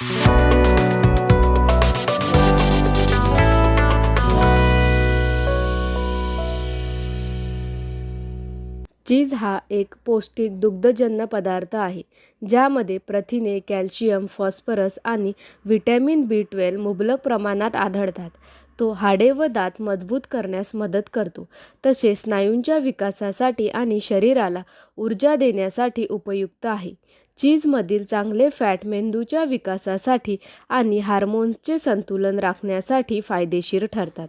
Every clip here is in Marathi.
चीज हा एक पौष्टिक दुग्धजन्य पदार्थ आहे, ज्यामध्ये प्रथिने, कॅल्शियम, फॉस्फरस आणि व्हिटॅमिन B12 मुबलक प्रमाणात आढळतात. तो हाडे व दात मजबूत करण्यास मदत करतो, तसेच स्नायूंच्या विकासासाठी आणि शरीराला ऊर्जा देण्यासाठी उपयुक्त आहे. चीजमधील चांगले फॅट मेंदूच्या विकासासाठी आणि हार्मोन्सचे संतुलन राखण्यासाठी फायदेशीर ठरतात.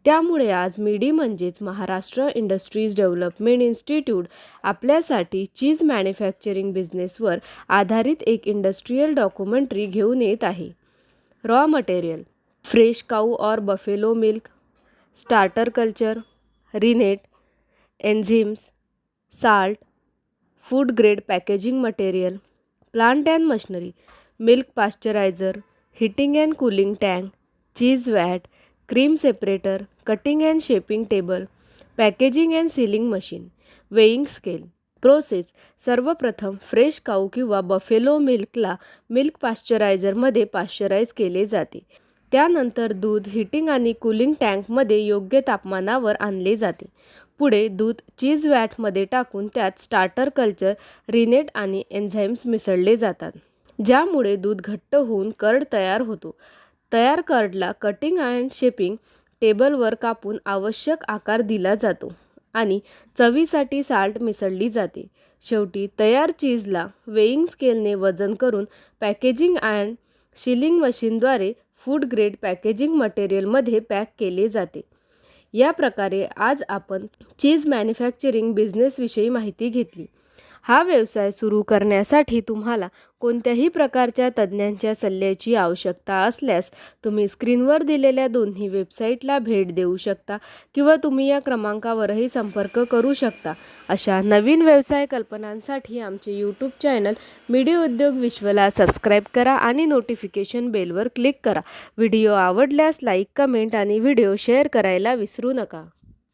त्यामुळे आज मिडी म्हणजेच महाराष्ट्र इंडस्ट्रीज डेव्हलपमेंट इन्स्टिट्यूट आपल्यासाठी चीज मॅन्युफॅक्चरिंग बिझनेसवर आधारित एक इंडस्ट्रियल डॉक्युमेंटरी घेऊन येत आहे. रॉ मटेरियल: फ्रेश काऊ और buffalo milk, starter culture, rennet, enzymes, salt, food grade packaging material, plant and machinery, milk pasteuriser, heating and cooling tank, cheese vat, cream separator, cutting and shaping table, packaging and sealing machine, weighing scale. Process: सर्वप्रथम फ्रेश काऊ किंवा बफेलो मिल्कला मिल्क पाश्चरायझरमध्ये पाश्चराइज केले जाते. त्यानंतर दूध हीटिंग आणि कूलिंग टँकमध्ये योग्य तापमानावर आणले जाते. पुढे दूध चीज वॅटमध्ये टाकून त्यात स्टार्टर कल्चर, रिनेट आणि एन्झाईम्स मिसळले जातात, ज्यामुळे दूध घट्ट होऊन कर्ड तयार होतो. तयार कर्डला कटिंग अँड शेपिंग टेबलवर कापून आवश्यक आकार दिला जातो आणि चवीसाठी साल्ट मिसळली जाते. शेवटी तयार चीजला वेइंग स्केलने वजन करून पॅकेजिंग अँड सीलिंग मशीनद्वारे फूड ग्रेड पॅकेजिंग मटेरियलमध्ये पॅक केले जाते. या प्रकारे आज आपण चीज मॅन्युफॅक्चरिंग बिझनेसविषयी माहिती घेतली. हा व्यवसाय सुरू करण्यासाठी तुम्हाला कोणत्याही प्रकारच्या तज्ज्ञांच्या सल्ल्याची आवश्यकता असल्यास तुम्ही स्क्रीनवर दिलेल्या दोन्ही वेबसाईटला भेट देऊ शकता किंवा तुम्ही या क्रमांकावरही संपर्क करू शकता. अशा नवीन व्यवसाय कल्पनांसाठी आमचे यूट्यूब चॅनल मिडी उद्योग विश्वला सबस्क्राईब करा आणि नोटिफिकेशन बेलवर क्लिक करा. व्हिडिओ आवडल्यास लाईक, कमेंट आणि व्हिडिओ शेअर करायला विसरू नका.